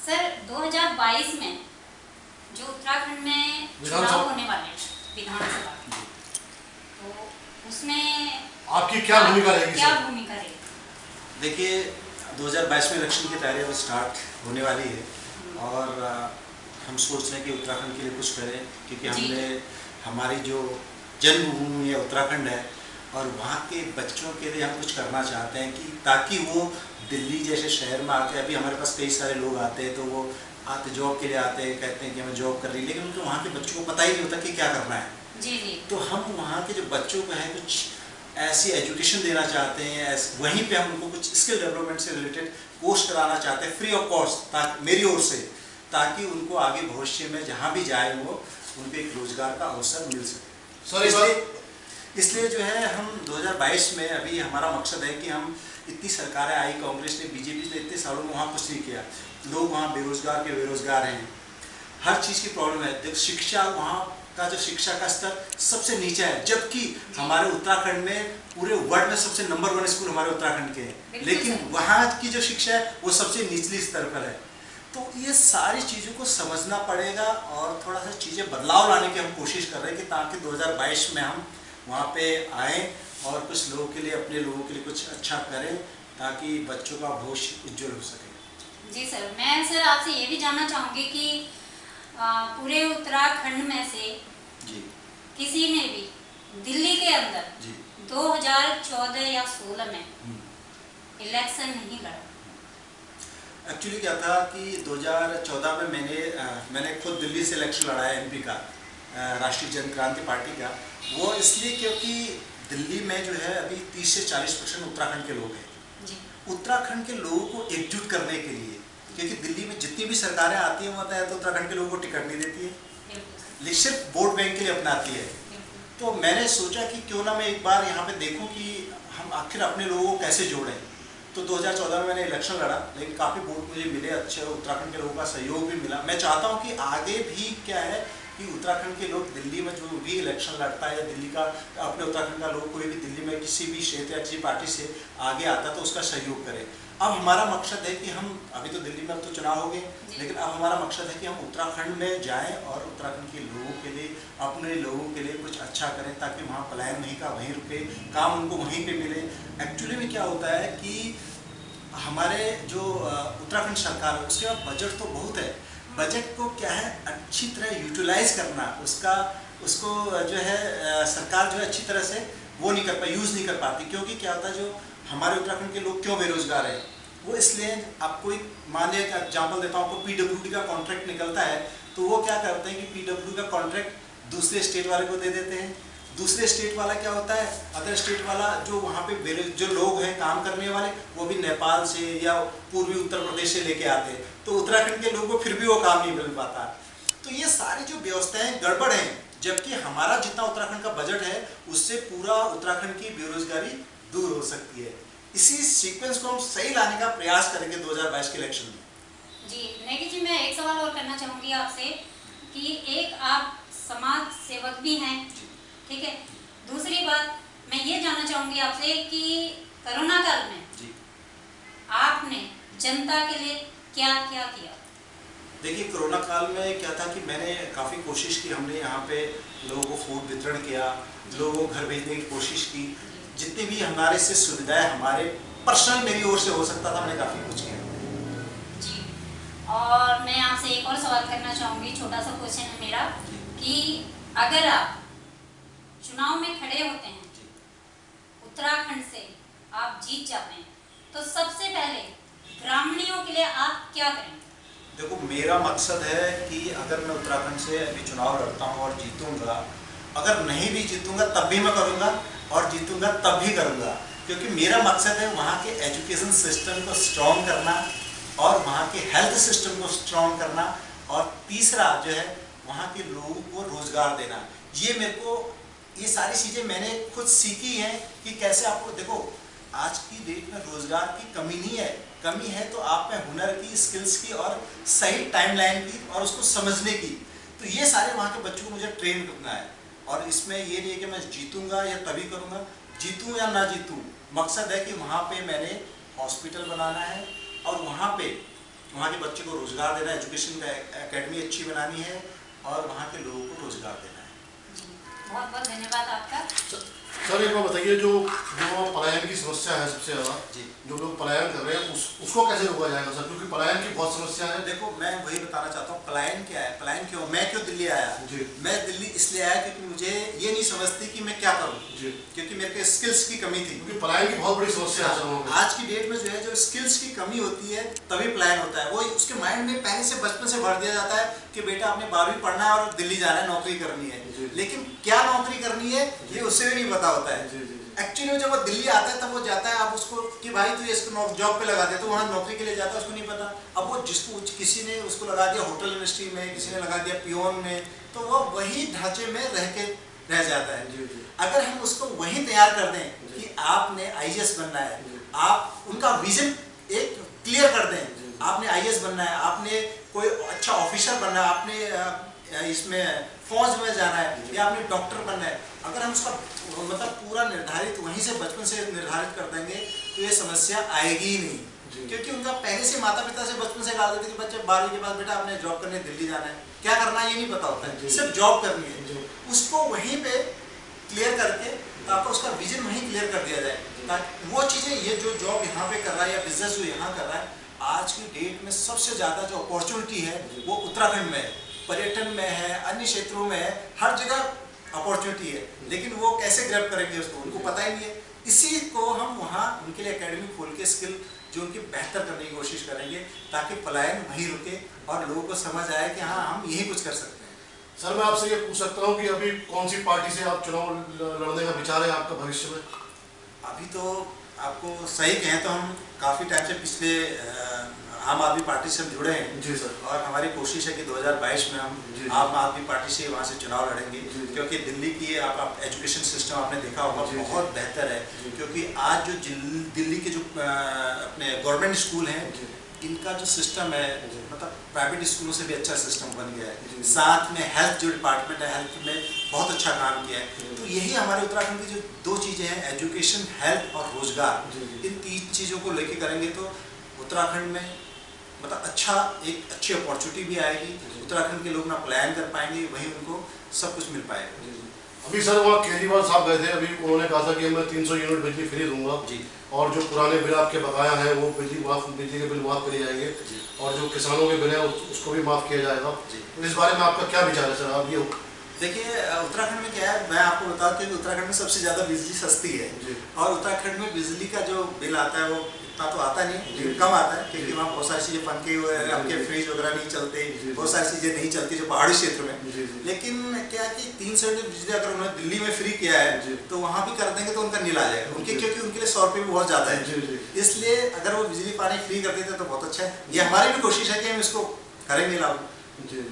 Sir 2022 में जो उत्तराखंड में चुनाव होने वाले विधानसभा, तो उसमें आपकी क्या भूमिका रहेगी? देखिए 2022 में इलेक्शन की तैयारी अब स्टार्ट होने वाली है और हम सोच रहे हैं कि उत्तराखंड के लिए कुछ करें, क्योंकि हमने हमारी जो जन्मभूमि है उत्तराखंड है और वहाँ के बच्चों के लिए हम कुछ करना चाहते हैं कि ताकि वो दिल्ली जैसे शहर में आके, अभी हमारे पास कई सारे लोग आते हैं तो वो आते जॉब के लिए आते हैं, कहते हैं कि हमें जॉब कर रही है, लेकिन उनको वहाँ के बच्चों को पता ही नहीं होता कि क्या करना है। जी जी। तो हम वहाँ के जो बच्चों को है कुछ ऐसी एजुकेशन देना चाहते हैं, वहीं पे हम उनको कुछ स्किल डेवलपमेंट से रिलेटेड कोर्स कराना चाहते हैं फ्री ऑफ कॉस्ट, ताकि मेरी ओर से, ताकि उनको आगे भविष्य में जहाँ भी जाए वो उनको एक रोजगार का अवसर मिल सके। इसलिए जो है हम 2022 में अभी हमारा मकसद है कि हम इतनी सरकारें आई, कांग्रेस ने, बीजेपी ने इतने सालों में वहाँ कुछ नहीं किया, लोग वहाँ बेरोजगार के बेरोजगार हैं, हर चीज़ की प्रॉब्लम है। शिक्षा, वहाँ का जो शिक्षा का स्तर सबसे नीचा है, जबकि हमारे उत्तराखंड में पूरे वर्ल्ड में सबसे नंबर 1 स्कूल हमारे उत्तराखंड के हैं, लेकिन वहाँ की जो शिक्षा है वो सबसे निचली स्तर पर है। तो ये सारी चीज़ों को समझना पड़ेगा और थोड़ा सा चीज़ें बदलाव लाने की हम कोशिश कर रहे हैं कि ताकि 2022 में हम वहाँ पे आएँ और कुछ लोगों के लिए, अपने लोगों के लिए कुछ अच्छा करें, ताकि बच्चों का भविष्य उज्जवल हो सके। जी सर, मैं सर आपसे ये भी जानना चाहूँगी कि पूरे उत्तराखंड में से जी किसी ने भी दिल्ली के अंदर जी 2014 या 16 में इलेक्शन नहीं लड़ा। एक्चुअली क्या था कि 2014 में मैंने खुद दिल्ली से इलेक्शन लड़ा है, एमपी का, राष्ट्रीय जनक्रांति पार्टी का। वो इसलिए क्योंकि दिल्ली में जो है अभी 30 से 40% उत्तराखंड के लोग हैं जी। उत्तराखंड के लोगों को एकजुट करने के लिए, क्योंकि दिल्ली में जितनी भी सरकारें आती हैं वो तो उत्तराखंड के लोगों को टिकट नहीं देती है, लेकिन सिर्फ वोट बैंक के लिए अपनाती है। तो मैंने सोचा कि क्यों ना मैं एक बार यहाँ पे देखूँ कि हम आखिर अपने लोगों को कैसे जोड़ें। तो 2014 में मैंने इलेक्शन लड़ा, लेकिन काफ़ी वोट मुझे मिले, अच्छे उत्तराखंड के लोगों का सहयोग भी मिला। मैं चाहता हूँ कि आगे भी क्या है कि उत्तराखंड के लोग दिल्ली में जो भी इलेक्शन लड़ता है या दिल्ली का अपने उत्तराखंड का लोग कोई भी दिल्ली में किसी भी क्षेत्र या किसी पार्टी से आगे आता है तो उसका सहयोग करे। अब हमारा मकसद है कि हम, अभी तो दिल्ली में अब तो चुनाव हो गए, लेकिन अब हमारा मकसद है कि हम उत्तराखंड में जाएं और उत्तराखंड के लोगों के लिए, अपने लोगों के लिए कुछ अच्छा करें, ताकि वहाँ पलायन नहीं का वहीं रुके, काम उनको वहीं पे मिले। एक्चुअली में क्या होता है कि हमारे जो उत्तराखंड सरकार है उसके पास बजट तो बहुत है, बजट को क्या है अच्छी तरह यूटिलाइज करना, उसको जो है सरकार जो है अच्छी तरह से वो नहीं कर पाती, यूज़ नहीं कर पाती। क्योंकि क्या होता है, जो हमारे उत्तराखंड के लोग क्यों बेरोजगार हैं, वो इसलिए, आपको एक मान लिया एक एग्जाम्पल देता हूँ, आपको पीडब्ल्यूडी का कॉन्ट्रैक्ट निकलता है तो वो क्या करते हैं कि पीडब्ल्यूडी का कॉन्ट्रैक्ट दूसरे स्टेट वाले को दे देते हैं। दूसरे स्टेट वाला क्या होता है, अदर स्टेट वाला जो वहाँ पे जो लोग हैं काम करने वाले, वो भी नेपाल से या पूर्वी उत्तर प्रदेश से लेके आते हैं, तो उत्तराखंड के लोगों को फिर भी वो काम नहीं मिल पाता। तो ये सारी जो व्यवस्थाएं गड़बड़ हैं, जबकि हमारा जितना उत्तराखंड का बजट है उससे पूरा उत्तराखंड की बेरोजगारी दूर हो सकती है। इसी सीक्वेंस को हम सही लाने का प्रयास करेंगे 2022 के इलेक्शन में। जी नेगी जी, मैं एक सवाल और करना चाहूँगी आपसे कि एक आप समाज सेवक भी हैं, ठीक है, दूसरी बात मैं ये जानना चाहूँगी आपसे कि कोरोना काल में जी आपने जनता के लिए क्या क्या किया? देखिए कोरोना काल में क्या था कि मैंने काफ़ी कोशिश की, हमने यहाँ पे लोगों को फूड वितरण किया, लोगों को घर भेजने की कोशिश की, जितनी भी हमारे से सुविधाएं हमारे पर्सनल मेरी ओर से हो सकता था, मैंने काफ़ी कुछ किया जी। और मैं आपसे एक और सवाल करना चाहूँगी, छोटा सा क्वेश्चन है मेरा कि अगर आप चुनाव में खड़े होते हैं, उत्तराखंड से आप जीत जाते हैं, तो सबसे पहले ग्रामीणों के लिए आप क्या करेंगे? देखो मेरा मकसद है कि अगर मैं उत्तराखंड से अभी चुनाव लड़ता हूँ और जीतूंगा, अगर नहीं भी जीतूंगा तब भी मैं करूँगा और जीतूंगा तब भी करूँगा, क्योंकि मेरा मकसद है वहाँ के एजुकेशन सिस्टम को स्ट्रॉन्ग करना और वहाँ के हेल्थ सिस्टम को स्ट्रॉन्ग करना, और तीसरा जो है वहाँ के लोगों को रोजगार देना। ये मेरे को, ये सारी चीज़ें मैंने खुद सीखी हैं कि कैसे आपको, देखो आज की डेट में रोजगार की कमी नहीं है, कमी है तो आप में हुनर की, स्किल्स की और सही टाइमलाइन की और उसको समझने की। तो ये सारे वहाँ के बच्चों को मुझे ट्रेन करना है, और इसमें ये नहीं है कि मैं जीतूंगा या तभी करूँगा, जीतूँ या ना जीतूँ, मकसद है कि वहाँ पे मैंने हॉस्पिटल बनाना है और वहाँ पे वहाँ के बच्चे को रोजगार देना, एजुकेशन का एकेडमी अच्छी बनानी है और वहाँ के लोगों को रोजगार देना है। बहुत बहुत धन्यवाद आपका। सर एक बात बताइए, जो पलायन की समस्या है सबसे ज़्यादा, जो लोग पलायन कर रहे हैं उसको कैसे रोका जाएगा सर? क्योंकि पलायन की बहुत समस्या है। देखो मैं वही बताना चाहता हूँ, पलायन क्या है, पलायन क्यों, मैं क्यों दिल्ली आया जी। मैं दिल्ली इसलिए आया क्योंकि मुझे ये नहीं समझती कि मैं क्या करूँ जी। क्योंकि मेरे को स्किल्स की कमी थी। क्योंकि पलायन की बहुत बड़ी समस्या है सर। आज की डेट में जो है, जो स्किल्स की कमी होती है तभी पलायन होता है। वो उसके माइंड में पहले से बचपन से भर दिया जाता है कि बेटा आपने 12वीं पढ़ना है और दिल्ली जाना है, नौकरी करनी है। लेकिन क्या नौकरी करनी है ये उससे भी नहीं पता होता है। एक्चुअली जब वो दिल्ली आता है तब वो जाता है, आप उसको कि भाई तू इसको जॉब पे लगा दे, तो वहाँ नौकरी के लिए जाता है, उसको नहीं पता। अब वो जिसको किसी ने उसको लगा दिया होटल इंडस्ट्री में, किसी ने लगा दिया पियोन में, तो वो वही ढांचे में रह जाता है। अगर हम उसको वही तैयार कर दें कि आपने IAS बनना है, आप उनका विजन एक क्लियर कर दें, आपने IAS बनना है, आपने कोई अच्छा ऑफिसर बनना है, आपने इसमें फौज में जाना है या आपने डॉक्टर बनना है, अगर हम उसका मतलब पूरा निर्धारित वहीं से बचपन से निर्धारित कर देंगे तो ये समस्या आएगी ही नहीं। क्योंकि उनका पहले से माता पिता से बचपन से डाल देते कि बच्चे 12वीं के बाद बेटा आपने जॉब करने दिल्ली जाना है, क्या करना है ये नहीं पता होता है, सिर्फ जॉब करनी है। उसको वहीं पे क्लियर करके आपको उसका विजन वहीं क्लियर कर दिया जाए, ताकि वो चीज़ें, ये जो जॉब यहाँ पे कर रहा है या बिजनेस जो यहाँ कर रहा है, आज की डेट में सबसे ज़्यादा जो अपॉर्चुनिटी है वो उत्तराखंड में है, पर्यटन में है, अन्य क्षेत्रों में है, हर जगह अपॉर्चुनिटी है। लेकिन वो कैसे ग्रैब करेंगे उसको, उनको पता ही नहीं है। इसी को हम वहाँ उनके लिए एकेडमी खोल के स्किल जो उनकी बेहतर करने की कोशिश करेंगे, ताकि पलायन वहीं रुके और लोगों को समझ आए कि हाँ हम यही कुछ कर सकते हैं। सर मैं आपसे ये पूछ सकता हूँ कि अभी कौन सी पार्टी से आप चुनाव लड़ने का विचार है आपका भविष्य में? अभी तो आपको सही कहें तो हम काफ़ी टाइम से पिछले आम आदमी पार्टी से हम जुड़े हैं। जी सर। और हमारी कोशिश है कि 2022 में हम आम आदमी पार्टी से वहाँ से चुनाव लड़ेंगे, क्योंकि दिल्ली की आप एजुकेशन सिस्टम आपने देखा होगा बहुत बेहतर है। क्योंकि आज जो दिल्ली के जो अपने गवर्नमेंट स्कूल हैं, इनका जो सिस्टम है मतलब प्राइवेट स्कूलों से भी अच्छा सिस्टम बन गया है। साथ में हेल्थ जो डिपार्टमेंट है, हेल्थ में बहुत अच्छा काम किया है। तो यही हमारे उत्तराखंड की जो दो चीज़ें हैं, एजुकेशन, हेल्थ और रोजगार, इन 3 चीज़ों को लेके करेंगे तो उत्तराखंड में मतलब एक अच्छी अपॉर्चुनिटी भी आएगी। उत्तराखंड के लोग ना पलायन कर पाएंगे, वहीं उनको सब कुछ मिल पाएगा। अभी सर वहाँ केजरीवाल साहब गए थे, अभी उन्होंने कहा था कि मैं 300 यूनिट बिजली फ्री दूंगा जी, और जो पुराने बिल आपके बकाया हैं वो बिजली के बिल माफ़ करे जाएंगे जी, और जो किसानों के बिल हैं उसको भी माफ़ किया जाएगा जी। तो इस बारे में आपका क्या विचार है सर? आप ये देखिए, उत्तराखंड में क्या है, मैं आपको बताऊं कि उत्तराखंड में सबसे ज़्यादा बिजली सस्ती है और उत्तराखंड में बिजली का जो बिल आता है वो इतना तो आता नहीं, कम आता है, क्योंकि वहाँ बहुत सारी चीज़ें पंखे आपके फ्रिज वगैरह नहीं चलते, बहुत सारी चीज़ें नहीं चलती जो पहाड़ी क्षेत्र में। लेकिन क्या है कि 300 यूनिट बिजली अगर उन्होंने दिल्ली में फ्री किया है तो वहाँ भी कर देंगे तो उनका नील आ जाएगा उनके, क्योंकि उनके लिए 100 रुपये भी बहुत ज़्यादा है। इसलिए अगर वो बिजली पानी फ्री कर देते तो बहुत अच्छा है। ये हमारी भी कोशिश है कि हम इसको करेंगे लागू। जी।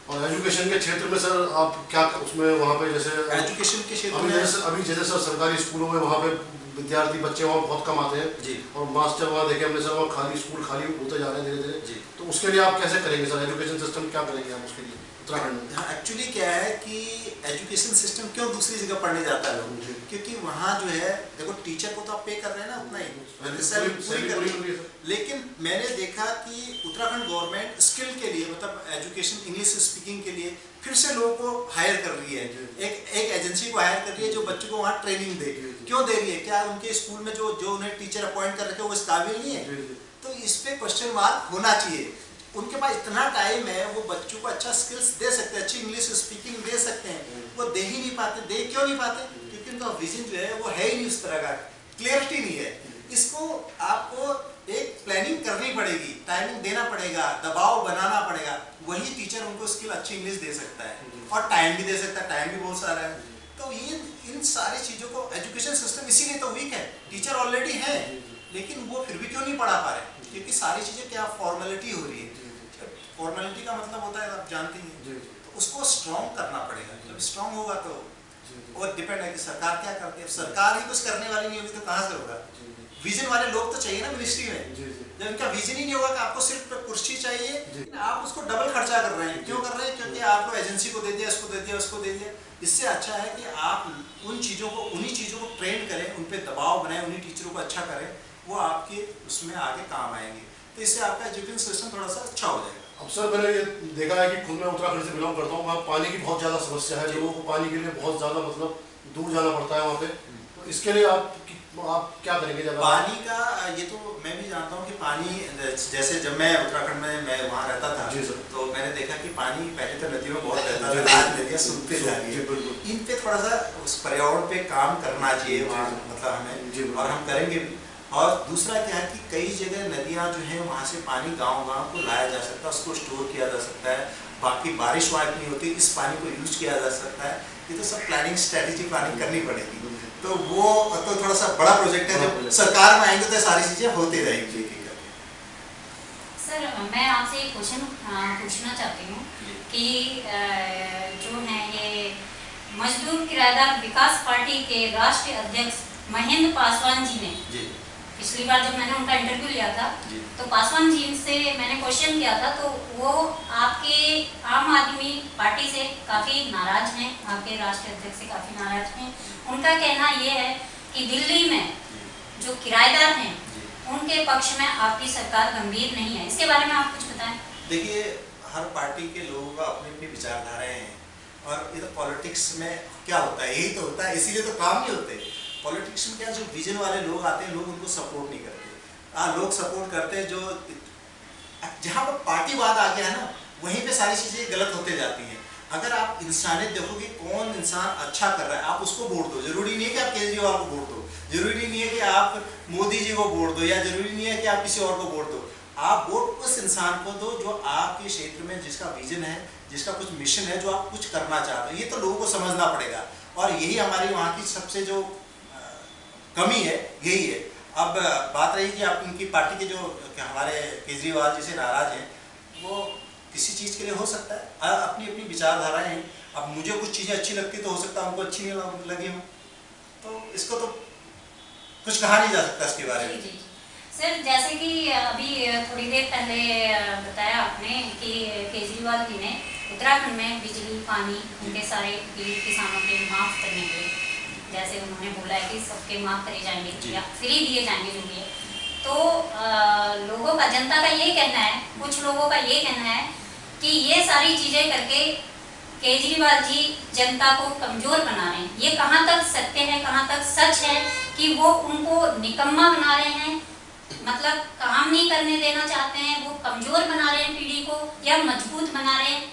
और एजुकेशन के क्षेत्र में सर आप क्या उसमें वहाँ पे जैसे एजुकेशन के क्षेत्र में अभी जैसे सर सरकारी स्कूलों में वहाँ पे विद्यार्थी बच्चे वहाँ बहुत कम आते हैं जी, और मास्टर वहाँ देखे हमने सर वहाँ खाली स्कूल खाली होते जा रहे हैं धीरे धीरे। तो उसके लिए आप कैसे करेंगे सर? एजुकेशन सिस्टम क्या करेंगे आप उसके लिए उत्तराखंड में? हाँ, एक्चुअली क्या है कि एजुकेशन सिस्टम क्यों दूसरी जगह पढ़ने जाता है लोग, क्योंकि वहाँ जो है देखो टीचर को तो आप पे कर रहे हैं ना उतना ही पूरी कर रही है। लेकिन मैंने देखा कि उत्तराखंड गवर्नमेंट स्किल के लिए मतलब एजुकेशन इंग्लिश स्पीकिंग के लिए फिर से लोगों को हायर कर रही है, एक एजेंसी को हायर कर रही है जो बच्चों को वहाँ ट्रेनिंग दे। क्यों दे रही है? क्या उनके स्कूल में जो उन्हें टीचर अपॉइंट कर रखे वो इस काबिल नहीं है? तो इस पे क्वेश्चन मार्क होना चाहिए। उनके पास इतना टाइम है, वो बच्चों को अच्छा स्किल्स दे सकते हैं, अच्छी इंग्लिश स्पीकिंग दे सकते हैं, वो दे ही नहीं पाते। दे क्यों नहीं पाते? क्योंकि उनका विजन जो है वो है ही नहीं उस तरह का, क्लियरिटी नहीं है। इसको आपको एक प्लानिंग करनी पड़ेगी, टाइमिंग देना पड़ेगा, दबाव बनाना पड़ेगा, वही टीचर उनको स्किल अच्छी इंग्लिश दे सकता है और टाइम भी दे सकता है, टाइम भी बहुत सारा है। तो ये इन सारी चीज़ों को एजुकेशन सिस्टम इसीलिए तो वीक है। टीचर ऑलरेडी है लेकिन वो फिर भी क्यों नहीं पढ़ा पा रहे? क्योंकि सारी चीज़ें क्या फॉर्मेलिटी हो रही है। फॉर्मेलिटी का मतलब होता है आप जानते हैं, तो उसको स्ट्रॉन्ग करना पड़ेगा। जब स्ट्रॉन्ग होगा तो वो डिपेंड है कि सरकार क्या करती है। सरकार ही कुछ करने वाली नहीं होगी तो कहाँ से होगा? विजन वाले लोग तो चाहिए ना मिनिस्ट्री में। जब इनका विजन ही नहीं होगा कि आपको सिर्फ कुर्सी चाहिए, आप उसको डबल खर्चा कर रहे हैं। क्यों कर रहे हैं? क्योंकि आपको एजेंसी को दे दिया, इसको दे दिया, उसको दे दिया। इससे अच्छा है कि आप उन्हीं चीज़ों को ट्रेन करें, उन पर दबाव बनाएं, उन्हीं टीचरों को अच्छा करें, वो आपके उसमें आगे काम आएंगे। तो इससे आपका एजुकेशन सिस्टम थोड़ा सा अच्छा हो जाएगा। अब सर मैंने ये देखा है कि खुद मैं उत्तराखंड से बिलोंग करता हूँ, वहाँ पानी की बहुत ज़्यादा समस्या है, लोगों को पानी के लिए बहुत ज़्यादा मतलब दूर जाना पड़ता है वहाँ पे। तो इसके लिए आप क्या करेंगे जब पानी का? ये तो मैं भी जानता हूँ कि पानी, जैसे जब मैं उत्तराखंड में मैं वहाँ रहता था तो मैंने देखा कि पानी पहले तो नदियों में बहुत रहता था, आज नदियाँ सूखते जा रही है। इन पे थोड़ा सा उस पर्यावरण पे काम करना चाहिए वहाँ, मतलब हमें, और हम करेंगे भी। और दूसरा क्या है कि कई जगह नदियाँ जो हैं वहाँ से पानी गांव-गांव को लाया जा सकता है, उसको स्टोर किया जा सकता है। बाकी बारिश वहाँ इतनी होती है, इस पानी को यूज किया जा सकता है। ये तो सब प्लानिंग, स्ट्रेटेजी प्लानिंग करनी पड़ेगी। तो वो तो थोड़ा सा बड़ा प्रोजेक्ट है, जब सरकार में आएंगे तो सारी चीज़ें होती रहेंगी। सर मैं आपसे एक क्वेश्चन पूछना चाहती हूँ कि जो है ये मजदूर किराएदार विकास पार्टी के राष्ट्रीय अध्यक्ष महेंद्र पासवान जी ने पिछली बार जब मैंने उनका इंटरव्यू लिया था तो पासवान जी से मैंने क्वेश्चन किया था, तो वो आपके आम आदमी पार्टी से काफ़ी नाराज हैं, आपके राष्ट्रीय अध्यक्ष से काफ़ी नाराज हैं। उनका कहना ये है कि दिल्ली में जो किराएदार हैं उनके पक्ष में आपकी सरकार गंभीर नहीं है। इसके बारे में आप कुछ बताएं। देखिए, हर पार्टी के लोगों का अपनी अपनी विचारधाराएं हैं, और ये तो पॉलिटिक्स में क्या होता है, यही तो होता है, इसीलिए तो काम नहीं होते। पॉलिटिक्स में क्या, जो विजन वाले लोग आते हैं, लोग उनको सपोर्ट नहीं करते। लोग सपोर्ट करते हैं जो जहाँ पर पार्टीवाद आ गया है ना, वहीं पे सारी चीज़ें गलत होते जाती हैं। अगर आप इंसानियत देखोगे, कौन इंसान अच्छा कर रहा है आप उसको वोट दो। जरूरी नहीं है कि आप केजरीवाल को वोट दो, जरूरी नहीं है कि आप मोदी जी को वोट दो, या जरूरी नहीं है कि आप किसी और को वोट दो। आप वोट उस इंसान को दो जो आपके क्षेत्र में, जिसका विजन है, जिसका कुछ मिशन है, जो आप कुछ करना चाहते हो। ये तो लोगों को समझना पड़ेगा, और यही हमारी वहाँ की सबसे जो कमी है, यही है। अब बात रही कि आप उनकी पार्टी के जो हमारे केजरीवाल जी से नाराज हैं, वो किसी चीज़ के लिए हो सकता है, अपनी अपनी विचारधाराएं हैं। अब मुझे कुछ चीज़ें अच्छी लगती तो हो सकता है उनको अच्छी नहीं लगी हो, तो इसको तो कुछ कहा नहीं जा सकता इसके बारे में। जी सर, जैसे कि अभी थोड़ी देर पहले बताया आपने कि केजरीवाल जी ने उत्तराखंड में बिजली, पानी, उनके सारे किसानों के माफ़ करने के, जैसे उन्होंने बोला है कि सबके माफ़ करे जाएंगे या फ्री दिए जाएंगे जो भी है। तो लोगों का, जनता का ये कहना है, कुछ लोगों का ये कहना है कि ये सारी चीज़ें करके केजरीवाल जी जनता को कमज़ोर बना रहे हैं। ये कहाँ तक सत्य है, कहाँ तक सच है कि वो उनको निकम्मा बना रहे हैं, मतलब काम नहीं करने देना चाहते हैं, वो कमज़ोर बना रहे हैं पीढ़ी को, या मजबूत बना रहे हैं?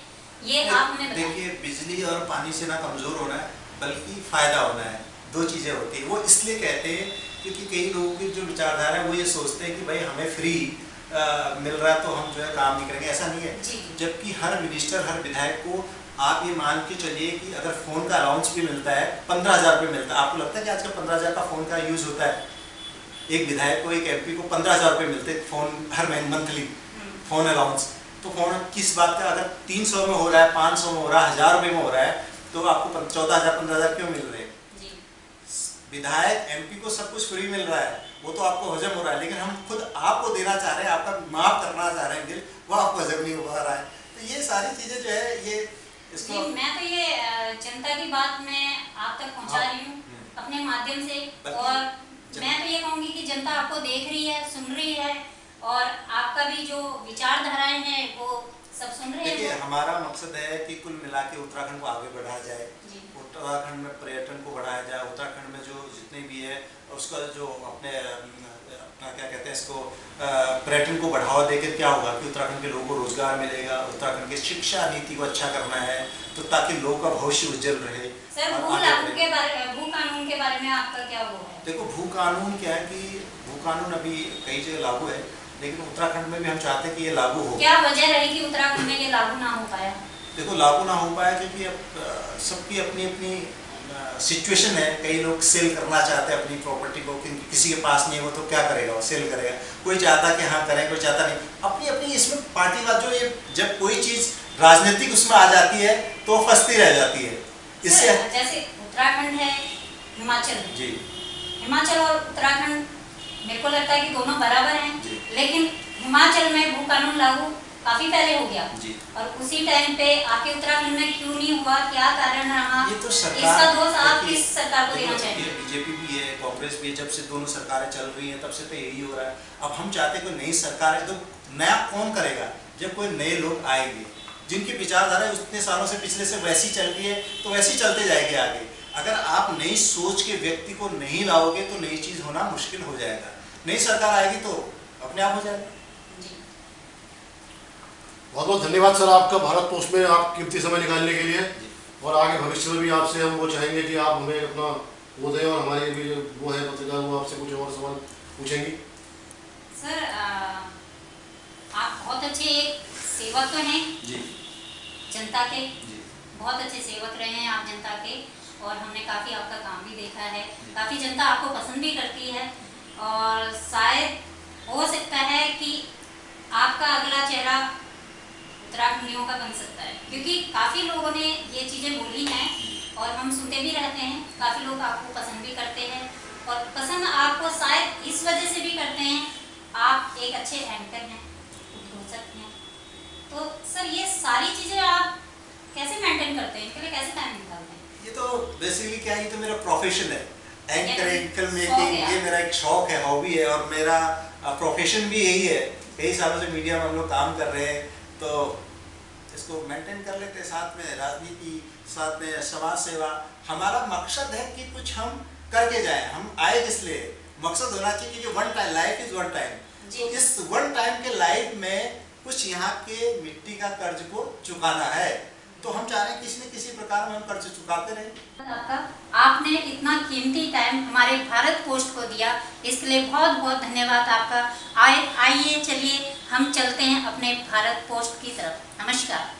ये आप हमें बताइए। देखिए, बिजली और पानी से ना कमज़ोर होना है, बल्कि फ़ायदा होना है। दो चीज़ें होती हैं। वो इसलिए कहते हैं क्योंकि कई लोगों की जो विचारधारा है वो ये सोचते हैं कि भाई हमें फ्री मिल रहा है तो हम जो है काम नहीं करेंगे। ऐसा नहीं है। जबकि हर मिनिस्टर, हर विधायक को आप ये मान के चलिए कि अगर फ़ोन का अलाउंस भी मिलता है, 15,000 रुपये मिलता है। आपको लगता है कि आजकल 15,000 का फ़ोन का यूज़ होता है? एक विधायक को, एक MP को 15,000 रुपये मिलते हैं फ़ोन, हर महीने मंथली फ़ोन अलाउंस। तो फ़ोन किस बात का, अगर 300 में हो रहा है, 500 में हो रहा है, 1000 रुपये में हो रहा है, तो आपको 14,000, 15,000 क्यों मिल रहे हैं? विधायक, MP को सब कुछ फ्री मिल रहा है, वो तो आपको हजम हो रहा है, लेकिन हम खुद आपको देना चाह रहे हैं, आपका माफ़ करना चाह रहे हैं बिल, वो आपको हजम नहीं हो पा रहा है। तो ये सारी चीज़ें जो है, ये इसको मैं तो ये जनता की बात मैं आप तक पहुंचा रही हूँ अपने माध्यम से, और मैं तो ये कहूँगी कि जनता आपको देख रही है, सुन रही है, और आपका भी जो विचारधाराएं हैं वो सब सुन रहे हैं। देखिए, हमारा मकसद है कि कुल मिला के उत्तराखंड को आगे बढ़ाया जाए, उत्तराखंड में पर्यटन को बढ़ाया जाए, उत्तराखंड में जो जितने भी है उसका जो अपना क्या कहते हैं इसको, पर्यटन को बढ़ावा देकर क्या होगा कि उत्तराखंड के लोगों को रोजगार मिलेगा। उत्तराखंड की शिक्षा नीति को अच्छा करना है, तो ताकि लोगों का भविष्य उज्जवल रहे। सर, भू कानून के बारे में आपका क्या वो है? देखो, भू कानून क्या है कि भू कानून अभी कई जगह लागू है, लेकिन उत्तराखंड में भी हम चाहते हैं कि ये लागू हो। क्या वजह रही कि उत्तराखंड में ये लागू ना हो पाया? देखो, लागू ना हो पाया क्योंकि अब सबकी अपनी अपनी सिचुएशन है। कई लोग सेल करना चाहते हैं अपनी प्रॉपर्टी को, किसी के पास नहीं हो तो क्या करेगा, वो सेल करेगा। कोई चाहता कि हाँ करें, कोई चाहता नहीं। अपनी अपनी इसमें पार्टीवाद, जो ये जब कोई चीज़ राजनीतिक उसमें आ जाती है तो फंसती रह जाती है। इससे जैसे उत्तराखंड है, हिमाचल जी, हिमाचल और उत्तराखंड मेरे को लगता है कि दोनों बराबर हैं, लेकिन हिमाचल में भू कानून लागू काफी पहले हो गया जी। और उसी टाइम पे आपके उत्तराखंड में क्यों नहीं हुआ, क्या कारण रहा? ये तो सरकार, इसका दोष आप किस सरकार को देना चाहेंगे? बीजेपी भी है, कांग्रेस भी है, जब से दोनों सरकारें चल रही हैं तब से तो यही हो रहा है। अब हम चाहते हैं कोई नई सरकार है, तो नया कौन करेगा जब कोई नए लोग आएंगे जिनकी विचारधारा उतने सालों से पिछले से वैसी चल रही है, तो वैसी चलते जाएगी आगे। अगर आप नई सोच के व्यक्ति को नहीं लाओगे तो नई चीज होना मुश्किल हो जाएगा। नई सरकार आएगी तो अपने आप हो जाएगा। बहुत बहुत धन्यवाद सर आपका भारत पोस्ट में आप कीमती समय निकालने के लिए, और आगे भविष्य में भी आपसे हम वो चाहेंगे कि आप हमें अपना वो दें और हमारे भी जो वो है पत्रकार वो आपसे कुछ और सवाल पूछेंगी। सर आप बहुत अच्छे सेवक तो हैं जी, जनता के, जी, बहुत अच्छे सेवक रहे हैं आप जनता के, और हमने काफ़ी आपका काम भी देखा है, काफ़ी जनता आपको पसंद भी करती है, और शायद हो सकता है कि आपका अगला चेहरा उत्तराखंडियों का बन सकता है, क्योंकि काफ़ी लोगों ने ये चीज़ें बोली हैं और हम सुनते भी रहते हैं। काफ़ी लोग आपको पसंद भी करते हैं, और पसंद आपको शायद इस वजह से भी करते हैं, आप एक अच्छे एंकर हैं, उद्घोषक हैं। तो सर ये सारी चीज़ें आप कैसे मेंटेन करते हैं, इनके लिए कैसे टाइम निकालते हैं? ये तो बेसिकली क्या है, ये तो मेरा प्रोफेशन है, एंकरिंग, फिल्म शौक मेकिंग, है ये मेरा एक शौक है, हॉबी है, और मेरा प्रोफेशन भी यही है। कई सालों से मीडिया में हम लोग काम कर रहे हैं, तो इसको मेंटेन कर लेते हैं। साथ में राजनीति, साथ में समाज सेवा। हमारा मकसद है कि कुछ हम करके जाएं। हम आए इसलिए मकसद होना चाहिए कि one time, life is one time, तो इस वन टाइम के लाइफ में कुछ यहाँ के मिट्टी का कर्ज को चुकाना है, तो हम चाह रहे हैं किसी न किसी प्रकार में हम कर्ज चुकाते रहें। आपने इतना कीमती टाइम हमारे भारत पोस्ट को दिया, इसके लिए बहुत बहुत धन्यवाद आपका। आइए चलिए हम चलते हैं अपने भारत पोस्ट की तरफ। नमस्कार।